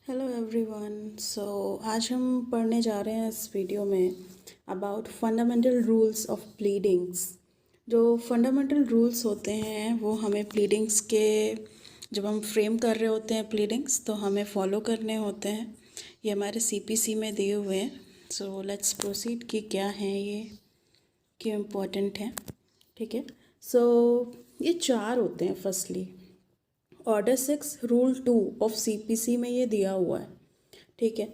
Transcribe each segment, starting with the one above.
Hello everyone. आज हम पढ़ने जा रहे हैं इस वीडियो में about fundamental rules of pleadings. जो फंडामेंटल रूल्स होते हैं वो हमें प्लीडिंग्स के जब हम फ्रेम कर रहे होते हैं प्लीडिंग्स तो हमें फॉलो करने होते हैं। ये हमारे सीपीसी में दिए हुए हैं। सो लेट्स प्रोसीड कि क्या हैं ये, क्यों इम्पोर्टेंट हैं। ठीक है। सो ये चार होते हैं। Firstly order 6 rule 2 of CPC में ये दिया हुआ है। ठीक है।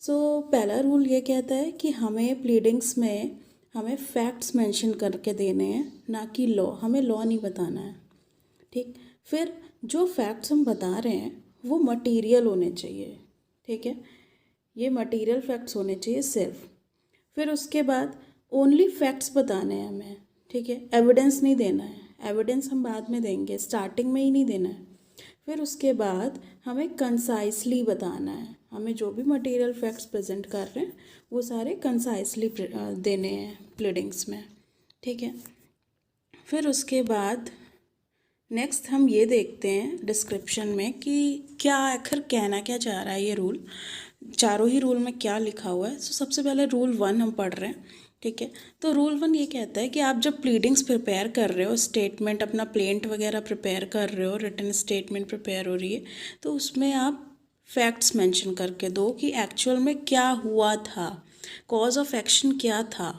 पहला रूल ये कहता है कि हमें प्लीडिंग्स में हमें फैक्ट्स मेंशन करके देने हैं, ना कि लॉ। हमें लॉ नहीं बताना है। ठीक। फिर जो फैक्ट्स हम बता रहे हैं वो मटेरियल होने चाहिए। ठीक है। ये मटेरियल फैक्ट्स होने चाहिए सिर्फ। फिर उसके बाद ओनली फैक्ट्स बताने हैं हमें। ठीक है। एविडेंस नहीं देना है। एविडेंस हम बाद में देंगे, स्टार्टिंग में ही नहीं देना है। फिर उसके बाद हमें कंसाइसली बताना है। हमें जो भी मटेरियल फैक्ट्स प्रेजेंट कर रहे हैं वो सारे कंसाइसली देने हैं प्लीडिंग्स में। ठीक है। फिर उसके बाद नेक्स्ट हम ये देखते हैं डिस्क्रिप्शन में कि क्या आखिर कहना क्या चाह रहा है ये रूल। चारों ही रूल में क्या लिखा हुआ है। सबसे पहले रूल 1 हम पढ़ रहे हैं। ठीक है। तो रूल 1 ये कहता है कि आप जब प्लीडिंग्स प्रिपेयर कर रहे हो, स्टेटमेंट अपना प्लेंट वगैरह प्रिपेयर कर रहे हो, रिटन स्टेटमेंट प्रिपेयर हो रही है, तो उसमें आप फैक्ट्स मेंशन करके दो कि एक्चुअल में क्या हुआ था, कॉज ऑफ एक्शन क्या था।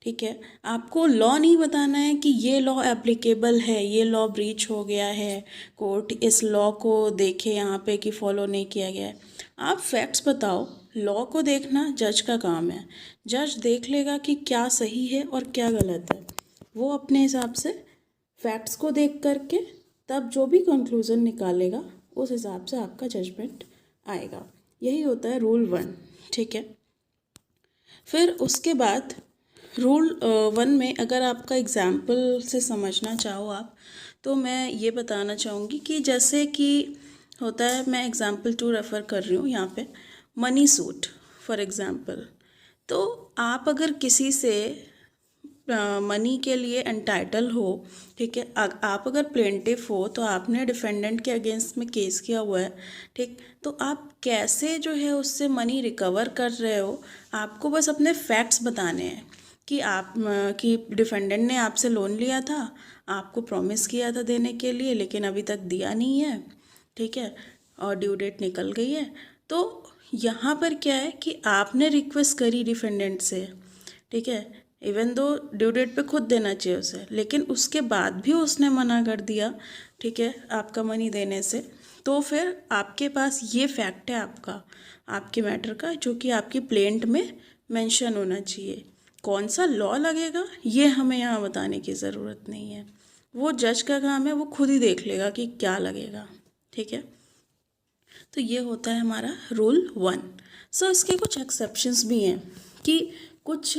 ठीक है। आपको लॉ नहीं बताना है कि ये लॉ एप्लीकेबल है, ये लॉ ब्रीच हो गया है, कोर्ट इस लॉ को देखे यहाँ पे कि फॉलो नहीं किया गया है। आप फैक्ट्स बताओ। लॉ को देखना जज का काम है। जज देख लेगा कि क्या सही है और क्या गलत है। वो अपने हिसाब से फैक्ट्स को देख करके तब जो भी कंक्लूज़न निकालेगा उस हिसाब से आपका जजमेंट आएगा। यही होता है रूल 1। ठीक है। फिर उसके बाद रूल 1 में अगर आपका एग्जाम्पल से समझना चाहो आप, तो मैं ये बताना चाहूँगी कि जैसे कि होता है, मैं एग्जाम्पल 2 रेफ़र कर रही हूँ यहाँ पे, मनी सूट फॉर एग्ज़ाम्पल। तो आप अगर किसी से मनी के लिए एंटाइटल हो, ठीक है, आप अगर प्लेंटिफ हो तो आपने डिफेंडेंट के अगेंस्ट में केस किया हुआ है, ठीक, तो आप कैसे जो है उससे मनी रिकवर कर रहे हो, आपको बस अपने फैक्ट्स बताने हैं कि आप कि डिफेंडेंट ने आपसे लोन लिया था, आपको प्रॉमिस किया था देने के लिए, लेकिन अभी तक दिया नहीं है। ठीक है। और ड्यू डेट निकल गई है। तो यहाँ पर क्या है कि आपने रिक्वेस्ट करी डिफेंडेंट से, ठीक है, इवन दो ड्यू डेट पे खुद देना चाहिए उसे, लेकिन उसके बाद भी उसने मना कर दिया, ठीक है, आपका मनी देने से। तो फिर आपके पास ये फैक्ट है आपका, आपके मैटर का, जो कि आपकी प्लेंट में मेंशन होना चाहिए। कौन सा लॉ लगेगा ये हमें यहाँ बताने की ज़रूरत नहीं है। वो जज का काम है, वो खुद ही देख लेगा कि क्या लगेगा। ठीक है। तो ये होता है हमारा रूल 1। इसके कुछ एक्सेप्शंस भी हैं कि कुछ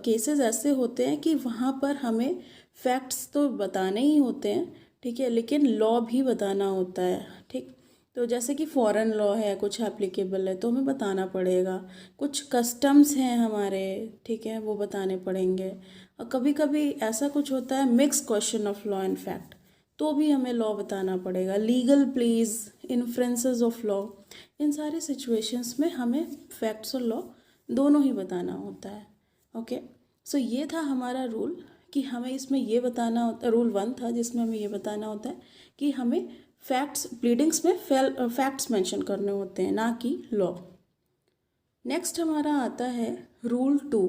केसेस ऐसे होते हैं कि वहाँ पर हमें फैक्ट्स तो बताने ही होते हैं, ठीक है, लेकिन लॉ भी बताना होता है। ठीक। तो जैसे कि फॉरेन लॉ है, कुछ एप्लीकेबल है तो हमें बताना पड़ेगा। कुछ कस्टम्स हैं हमारे, ठीक है, वो बताने पड़ेंगे। और कभी कभी ऐसा कुछ होता है mix question of law and fact, तो भी हमें लॉ बताना पड़ेगा। Legal pleas, inferences of law, इन सारी सिचुएशंस में हमें फैक्ट्स और लॉ दोनों ही बताना होता है। ओके। ये था हमारा रूल कि हमें इसमें ये बताना होता, रूल 1 था जिसमें हमें ये बताना होता है कि हमें फैक्ट्स, प्लीडिंग्स में फैक्ट्स मेंशन करने होते हैं, ना कि लॉ। नेक्स्ट हमारा आता है रूल 2।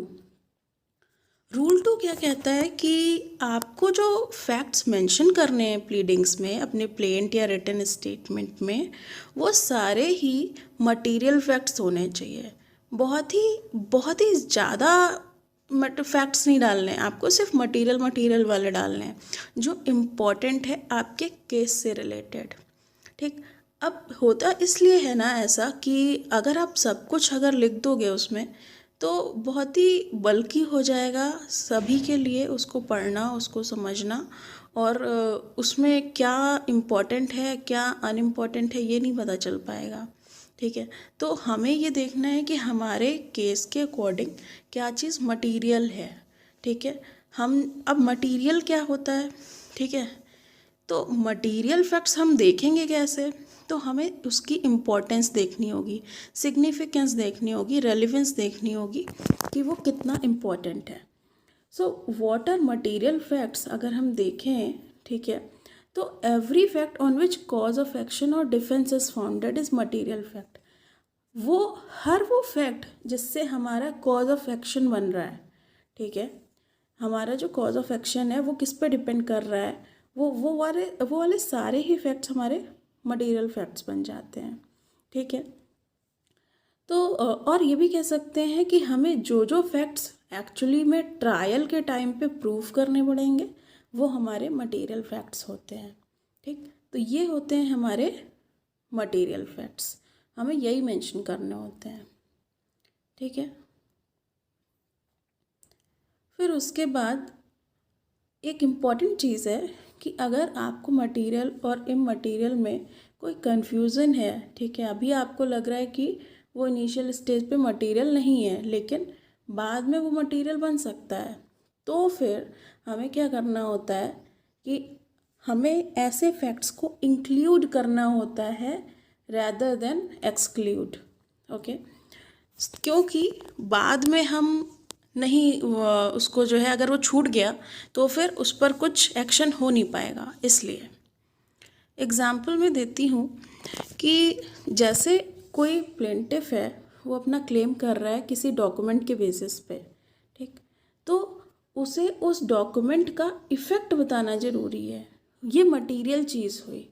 रूल 2 क्या कहता है कि आपको जो फैक्ट्स मेंशन करने हैं प्लीडिंग्स में, अपने प्लेंट या रिटन स्टेटमेंट में, वो सारे ही मटेरियल फैक्ट्स होने चाहिए। बहुत ही ज़्यादा फैक्ट्स नहीं डालने हैं आपको, सिर्फ मटेरियल वाले डालने हैं जो इम्पॉर्टेंट है आपके केस से रिलेटेड। ठीक। अब होता इसलिए है ना ऐसा कि अगर आप सब कुछ अगर लिख दोगे उसमें तो बहुत ही बल्कि हो जाएगा सभी के लिए, उसको पढ़ना, उसको समझना, और उसमें क्या इम्पोर्टेंट है क्या अनइम्पॉर्टेंट है ये नहीं पता चल पाएगा। ठीक है। तो हमें ये देखना है कि हमारे केस के अकॉर्डिंग क्या चीज़ मटीरियल है। ठीक है। हम अब मटीरियल क्या होता है, ठीक है, तो मटेरियल फैक्ट्स हम देखेंगे कैसे। तो हमें उसकी इम्पोर्टेंस देखनी होगी, सिग्निफिकेंस देखनी होगी, रेलिवेंस देखनी होगी कि वो कितना इम्पोर्टेंट है। So what are material facts अगर हम देखें, ठीक है, तो every fact on which cause of action और defence is found, that is material fact. वो फैक्ट जिससे हमारा कॉज ऑफ एक्शन बन रहा है, ठीक है, हमारा जो कॉज ऑफ एक्शन है वो किस पे डिपेंड कर रहा है, वो वाले सारे ही फैक्ट्स हमारे मटेरियल फैक्ट्स बन जाते हैं, ठीक है। तो और ये भी कह सकते हैं कि हमें जो जो फैक्ट्स एक्चुअली में ट्रायल के टाइम पे प्रूव करने पड़ेंगे वो हमारे मटेरियल फैक्ट्स होते हैं, ठीक। तो ये होते हैं हमारे मटेरियल फैक्ट्स, हमें यही मेंशन करने होते हैं, ठीक है। फिर उसके बाद एक इम्पॉर्टेंट चीज़ है कि अगर आपको मटेरियल और इमटेरियल में कोई कन्फ्यूज़न है, ठीक है, अभी आपको लग रहा है कि वो इनिशियल स्टेज पे मटेरियल नहीं है लेकिन बाद में वो मटेरियल बन सकता है, तो फिर हमें क्या करना होता है कि हमें ऐसे फैक्ट्स को इंक्लूड करना होता है रैदर देन एक्सक्लूड, ओके। क्योंकि बाद में हम नहीं उसको जो है अगर वो छूट गया तो फिर उस पर कुछ एक्शन हो नहीं पाएगा। इसलिए एग्ज़ाम्पल मैं देती हूँ कि जैसे कोई प्लेंटिफ है, वो अपना क्लेम कर रहा है किसी डॉक्यूमेंट के बेसिस पे, ठीक, तो उसे उस डॉक्यूमेंट का इफ़ेक्ट बताना ज़रूरी है। ये मटेरियल चीज़ हुई।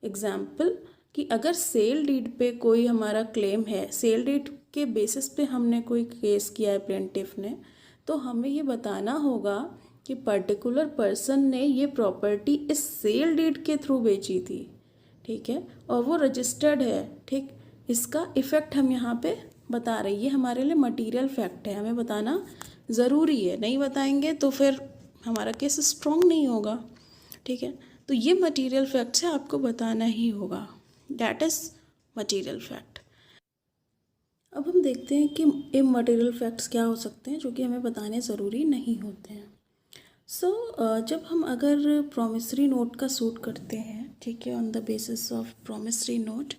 एग्ज़ाम्पल कि अगर सेल डीड पे कोई हमारा क्लेम है, सेल डीड के बेसिस पे हमने कोई केस किया है प्लेंटिफ ने, तो हमें ये बताना होगा कि पर्टिकुलर पर्सन ने ये प्रॉपर्टी इस सेल डीड के थ्रू बेची थी, ठीक है, और वो रजिस्टर्ड है, ठीक। इसका इफ़ेक्ट हम यहाँ पे बता रहे हैं, ये हमारे लिए मटेरियल फैक्ट है, हमें बताना ज़रूरी है, नहीं बताएंगे तो फिर हमारा केस स्ट्रॉन्ग नहीं होगा, ठीक है। तो ये मटेरियल फैक्ट्स है, आपको बताना ही होगा, दैट इज़ मटेरियल फैक्ट। अब हम देखते हैं कि इमटेरियल फैक्ट्स क्या हो सकते हैं जो कि हमें बताने ज़रूरी नहीं होते हैं। जब हम अगर प्रॉमिसरी नोट का सूट करते हैं, ठीक है, on the basis of promissory note,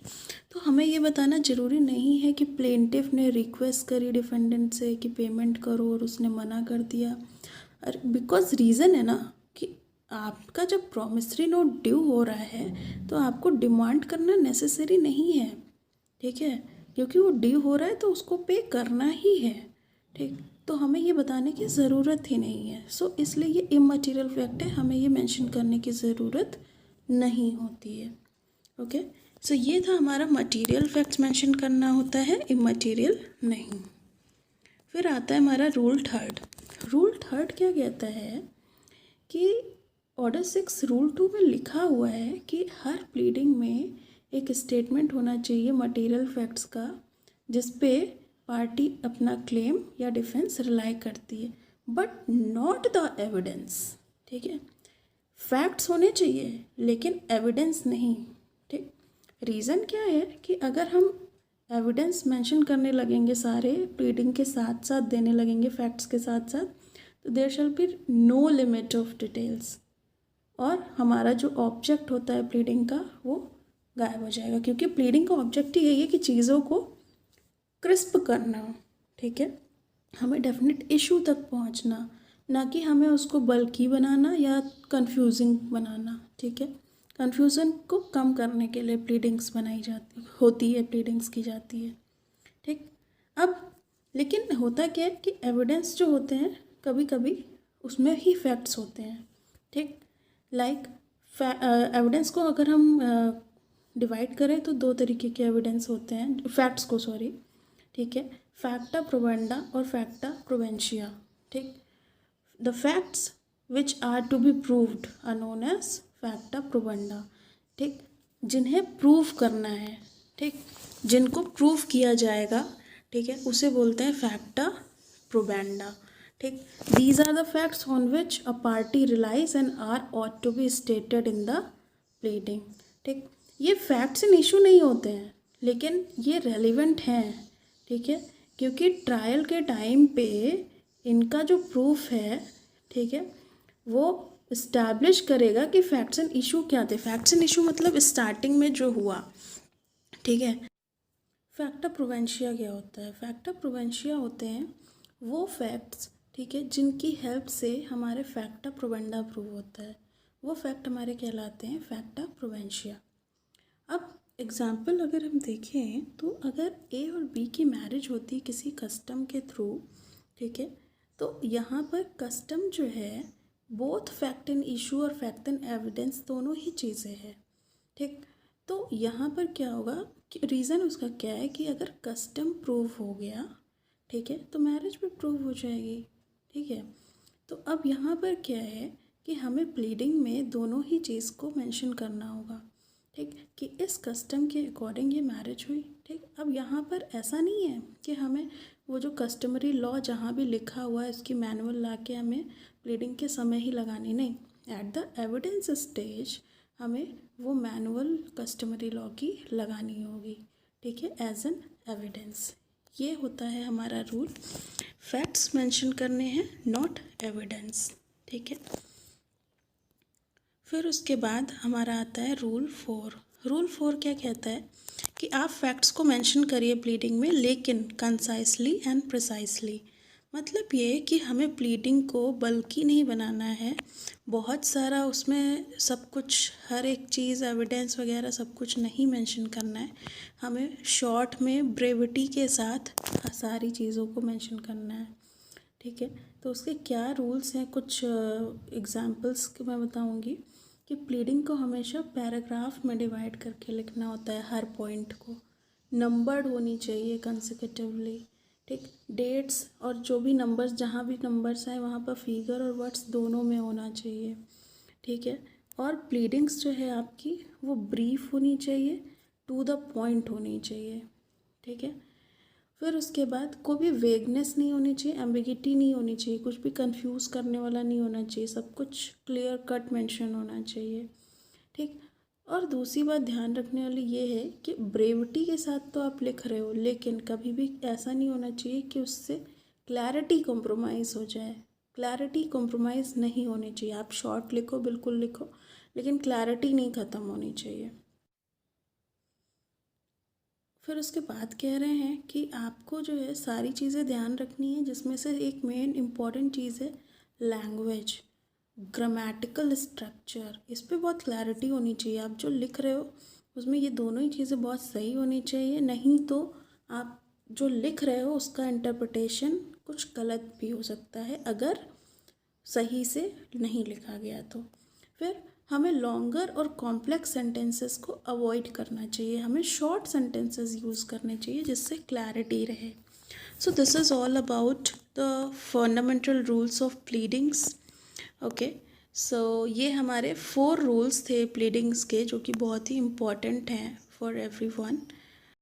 तो हमें ये बताना ज़रूरी नहीं है कि प्लेंटिफ ने रिक्वेस्ट करी डिफेंडेंट से कि पेमेंट करो और उसने मना कर दिया। बिकॉज रीज़न है ना कि आपका जब प्रॉमिसरी नोट ड्यू हो रहा है तो आपको डिमांड करना नेसेसरी नहीं है, ठीक है, क्योंकि वो ड्यू हो रहा है तो उसको पे करना ही है, ठीक। तो हमें ये बताने की ज़रूरत ही नहीं है। इसलिए ये इमटेरियल फैक्ट है, हमें ये मेंशन करने की ज़रूरत नहीं होती है, ओके। ये था हमारा मटेरियल फैक्ट्स मेंशन करना होता है, इमटेरियल नहीं। फिर आता है हमारा रूल थर्ड। रूल थर्ड क्या कहता है कि ऑर्डर 6 रूल 2 में लिखा हुआ है कि हर प्लीडिंग में एक स्टेटमेंट होना चाहिए मटेरियल फैक्ट्स का जिस पे पार्टी अपना क्लेम या डिफेंस रिलाई करती है, बट नॉट द एविडेंस, ठीक है। फैक्ट्स होने चाहिए लेकिन एविडेंस नहीं, ठीक। रीज़न क्या है कि अगर हम एविडेंस मेंशन करने लगेंगे, सारे प्लीडिंग के साथ साथ देने लगेंगे फैक्ट्स के साथ साथ, तो there shall be no limit of details, और हमारा जो ऑब्जेक्ट होता है प्लीडिंग का वो गायब हो जाएगा, क्योंकि प्लीडिंग का ऑब्जेक्ट ही यही है कि चीज़ों को क्रिस्प करना, ठीक है, हमें डेफिनेट इशू तक पहुंचना, ना कि हमें उसको बल्कि बनाना या कंफ्यूजिंग बनाना, ठीक है। कंफ्यूजन को कम करने के लिए प्लीडिंग्स बनाई जाती होती है, प्लीडिंग्स की जाती है, ठीक। अब लेकिन होता क्या है कि एविडेंस जो होते हैं कभी कभी उसमें ही फैक्ट्स होते हैं, ठीक। लाइक एविडेंस को अगर हम डिवाइड करें तो 2 तरीके के एविडेंस होते हैं, फैक्ट्स को, सॉरी, ठीक है, फैक्टा प्रोबेंडा और फैक्टा प्रोवेंशिया, ठीक। The facts which are to be proved are known as facta probanda, ठीक, जिन्हें प्रूव करना है, ठीक, जिनको प्रूव किया जाएगा, ठीक है, उसे बोलते हैं फैक्टा प्रोबेंडा, ठीक। These are the facts on which a party relies and are ought to be stated in the pleading, ठीक। ये फैक्ट्स इन इशू नहीं होते हैं लेकिन ये रेलिवेंट हैं, ठीक है, क्योंकि ट्रायल के टाइम पे इनका जो प्रूफ है, ठीक है, वो इस्टेब्लिश करेगा कि फैक्ट्स एंड इशू क्या थे। फैक्ट्स एंड इशू मतलब स्टार्टिंग में जो हुआ, ठीक है। फैक्टा प्रोवेंशिया क्या होता है? फैक्टा प्रोवेंशिया होते हैं वो फैक्ट्स, ठीक है, जिनकी हेल्प से हमारे फैक्टा प्रोवेंडा प्रूव होता है। वो फैक्ट हमारे कहलाते हैं फैक्टा प्रोवेंशिया। अब एग्जाम्पल अगर हम देखें तो अगर ए और बी की मैरिज होती है किसी कस्टम के थ्रू, ठीक है, तो यहाँ पर कस्टम जो है बोथ फैक्ट एंड इशू और फैक्ट एंड एविडेंस दोनों ही चीज़ें हैं, ठीक। तो यहाँ पर क्या होगा कि रीज़न उसका क्या है कि अगर कस्टम प्रूव हो गया, ठीक है, तो मैरिज भी प्रूव हो जाएगी, ठीक है। तो अब यहाँ पर क्या है कि हमें प्लीडिंग में दोनों ही चीज़ को मेंशन करना होगा, ठीक, कि इस कस्टम के अकॉर्डिंग ये मैरिज हुई, ठीक। अब यहाँ पर ऐसा नहीं है कि हमें वो जो कस्टमरी लॉ जहाँ भी लिखा हुआ है उसकी मैनुअल ला के हमें प्लीडिंग के समय ही लगानी, नहीं। एट द एविडेंस स्टेज हमें वो मैनुअल कस्टमरी लॉ की लगानी होगी, ठीक है, एज एन एविडेंस। ये होता है हमारा रूल। फैक्ट्स मेंशन करने हैं, नॉट एविडेंस, ठीक है। फिर उसके बाद हमारा आता है रूल 4। रूल 4 क्या कहता है कि आप फैक्ट्स को मेंशन करिए प्लीडिंग में, लेकिन कंसाइसली एंड प्रिसाइसली। मतलब ये कि हमें प्लीडिंग को बल्कि नहीं बनाना है, बहुत सारा उसमें सब कुछ हर एक चीज़ एविडेंस वगैरह सब कुछ नहीं मेंशन करना है। हमें शॉर्ट में ब्रेविटी के साथ सारी चीज़ों को मेंशन करना है, ठीक है। तो उसके क्या रूल्स हैं, कुछ एग्जांपल्स मैं बताऊंगी कि प्लीडिंग को हमेशा पैराग्राफ में डिवाइड करके लिखना होता है, हर पॉइंट को नंबर्ड होनी चाहिए कंसेक्यूटिवली, ठीक। डेट्स और जो भी नंबर्स, जहाँ भी नंबर्स आए वहाँ पर फिगर और वर्ड्स दोनों में होना चाहिए, ठीक है। और प्लीडिंग्स जो है आपकी वो ब्रीफ होनी चाहिए, टू द पॉइंट होनी चाहिए, ठीक है। फिर उसके बाद कोई भी वेगनेस नहीं होनी चाहिए, एम्बिगिटी नहीं होनी चाहिए, कुछ भी कंफ्यूज करने वाला नहीं होना चाहिए, सब कुछ क्लियर कट मेंशन होना चाहिए, ठीक। और दूसरी बात ध्यान रखने वाली ये है कि ब्रेविटी के साथ तो आप लिख रहे हो, लेकिन कभी भी ऐसा नहीं होना चाहिए कि उससे क्लैरिटी कॉम्प्रोमाइज़ हो जाए। क्लैरिटी कॉम्प्रोमाइज़ नहीं होनी चाहिए। आप शॉर्ट लिखो, बिल्कुल लिखो, लेकिन क्लैरिटी नहीं ख़त्म होनी चाहिए। फिर उसके बाद कह रहे हैं कि आपको जो है सारी चीज़ें ध्यान रखनी है, जिसमें से एक मेन इम्पॉर्टेंट चीज़ है लैंग्वेज, ग्रामेटिकल स्ट्रक्चर। इस पे बहुत क्लैरिटी होनी चाहिए। आप जो लिख रहे हो उसमें ये दोनों ही चीज़ें बहुत सही होनी चाहिए, नहीं तो आप जो लिख रहे हो उसका इंटरप्रिटेशन कुछ गलत भी हो सकता है अगर सही से नहीं लिखा गया तो। फिर हमें लॉन्गर और कॉम्प्लेक्स सेंटेंसेस को अवॉइड करना चाहिए, हमें शॉर्ट सेंटेंसेस यूज़ करने चाहिए जिससे क्लैरिटी रहे। So this is all about the fundamental rules of pleadings. Okay, so ये हमारे 4 रूल्स थे प्लीडिंग्स के, जो कि बहुत ही इम्पॉर्टेंट हैं फॉर एवरीवन।